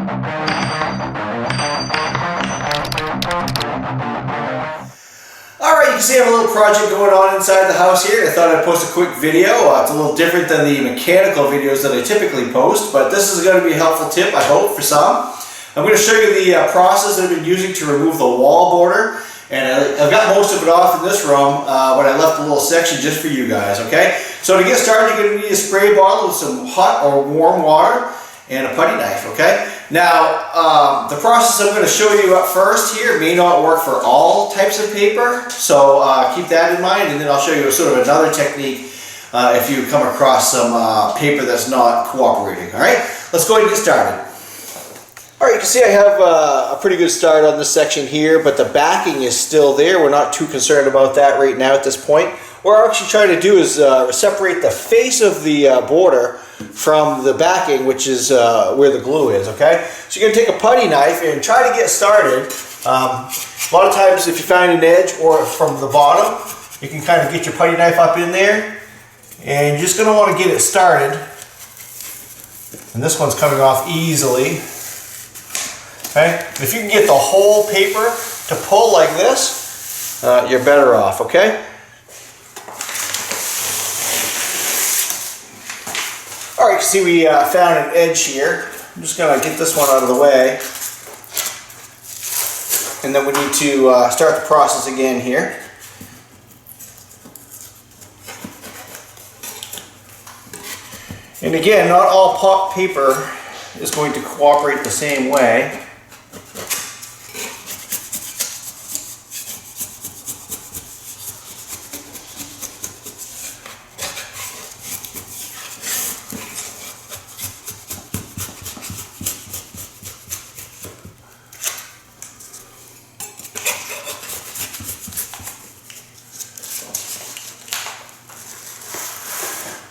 Alright, you can see I have a little project going on inside the house here. I thought I'd post a quick video. It's a little different than the mechanical videos that I typically post, but this is going to be a helpful tip, I hope, for some. I'm going to show you the process that I've been using to remove the wall border. And I've got most of it off in this room, but I left a little section just for you guys, okay? So to get started, you're going to need a spray bottle with some hot or warm water and a putty knife, okay? Now, the process I'm going to show you up first here may not work for all types of paper, so keep that in mind, and then I'll show you sort of another technique if you come across some paper that's not cooperating, all right? Let's go ahead and get started. Alright, you can see I have a pretty good start on this section here, but the backing is still there. We're not too concerned about that right now at this point. What we're actually trying to do is separate the face of the border from the backing, which is where the glue is, okay? So you're going to take a putty knife and try to get started. A lot of times if you find an edge or from the bottom, you can kind of get your putty knife up in there, and you're just going to want to get it started. And this one's coming off easily. Okay? If you can get the whole paper to pull like this, you're better off, okay? Alright, you can see we found an edge here. I'm just going to get this one out of the way. And then we need to start the process again here. And again, not all paper is going to cooperate the same way.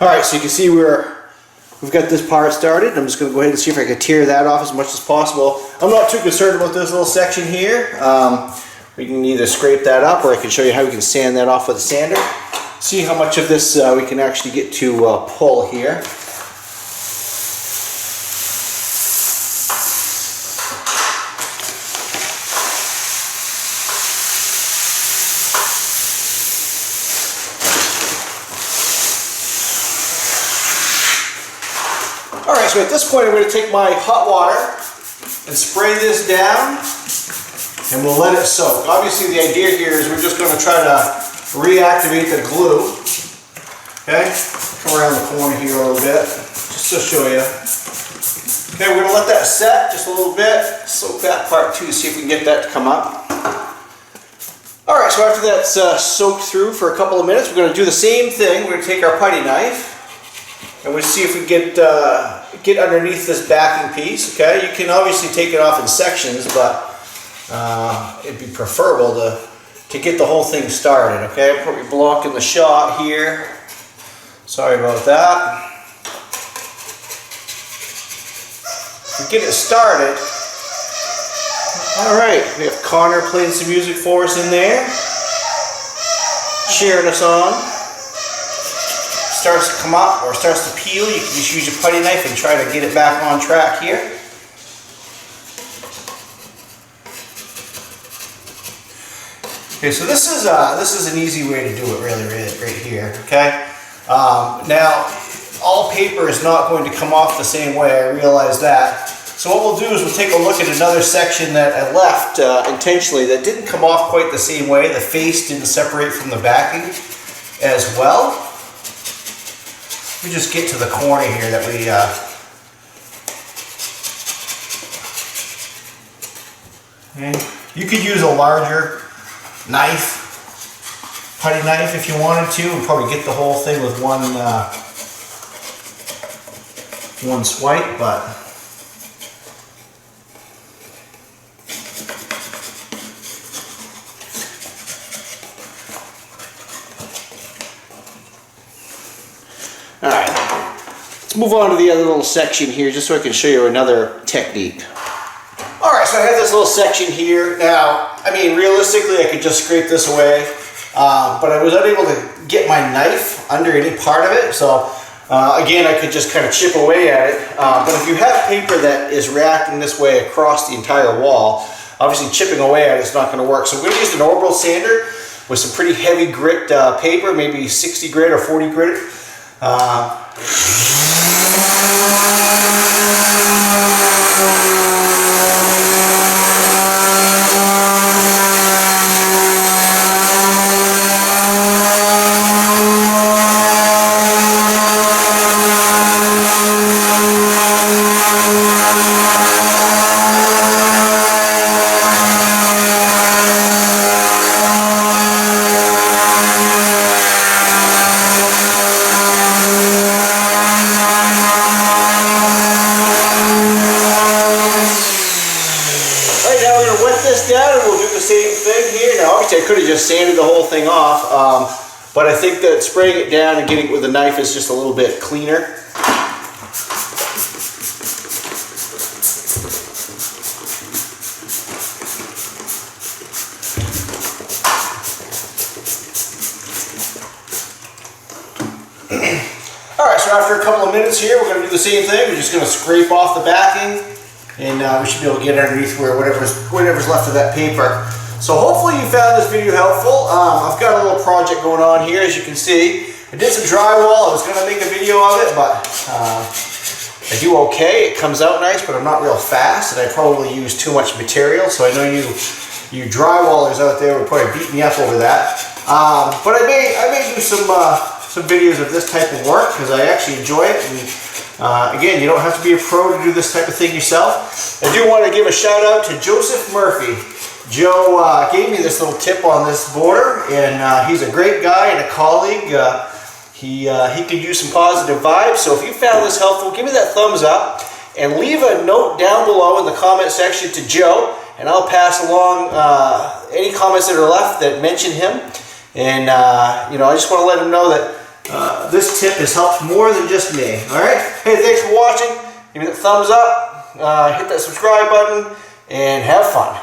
Alright, so you can see we've got this part started. I'm just going to go ahead and see if I can tear that off as much as possible. I'm not too concerned about this little section here. We can either scrape that up, or I can show you how we can sand that off with a sander. See how much of this we can actually get to pull here. Alright, so at this point I'm going to take my hot water and spray this down, and we'll let it soak. Obviously the idea here is we're just going to try to reactivate the glue. Okay, come around the corner here a little bit, just to show you. Okay, we're going to let that set just a little bit, soak that part too, see if we can get that to come up. Alright, so after that's soaked through for a couple of minutes, we're going to do the same thing. We're going to take our putty knife, and we'll see if we can get underneath this backing piece, okay? You can obviously take it off in sections, but it'd be preferable to get the whole thing started, okay? I'm probably blocking the shot here. Sorry about that. We get it started. Alright, we have Connor playing some music for us in there, cheering us on. Starts to come up or starts to peel, you can just use your putty knife and try to get it back on track here. Okay, so this is an easy way to do it, really, right here. Okay. Now, all paper is not going to come off the same way. I realize that. So what we'll do is we'll take a look at another section that I left intentionally that didn't come off quite the same way. The face didn't separate from the backing as well. We just get to the corner here that we okay. You could use a larger knife, putty knife, if you wanted to, and probably get the whole thing with one swipe, but alright, let's move on to the other little section here just so I can show you another technique. Alright, so I have this little section here. Now, I mean, realistically I could just scrape this away, but I was unable to get my knife under any part of it, so Again, I could just kind of chip away at it, but if you have paper that is reacting this way across the entire wall, obviously chipping away at it is not going to work. So I'm going to use an orbital sander with some pretty heavy grit paper, maybe 60 grit or 40 grit. Down and we'll do the same thing here. Now obviously I could have just sanded the whole thing off, but I think that spraying it down and getting it with a knife is just a little bit cleaner. Alright, so after a couple of minutes here, we're going to do the same thing. We're just going to scrape off the backing, and we should be able to get underneath where whatever's left of that paper. So hopefully you found this video helpful. I've got a little project going on here, as you can see. I did some drywall. I was going to make a video of it, but I do okay. It comes out nice, but I'm not real fast, and I probably use too much material. So I know you drywallers out there would probably beat me up over that. But I may do some videos of this type of work because I actually enjoy it. And, again, you don't have to be a pro to do this type of thing yourself. I do want to give a shout out to Joseph Murphy. Joe gave me this little tip on this border, and he's a great guy and a colleague. He could use some positive vibes, so if you found this helpful, give me that thumbs up and leave a note down below in the comment section to Joe, and I'll pass along any comments that are left that mention him. And you know, I just want to let him know that this tip has helped more than just me. Alright? Hey, thanks for watching. Give me that thumbs up, hit that subscribe button, and have fun.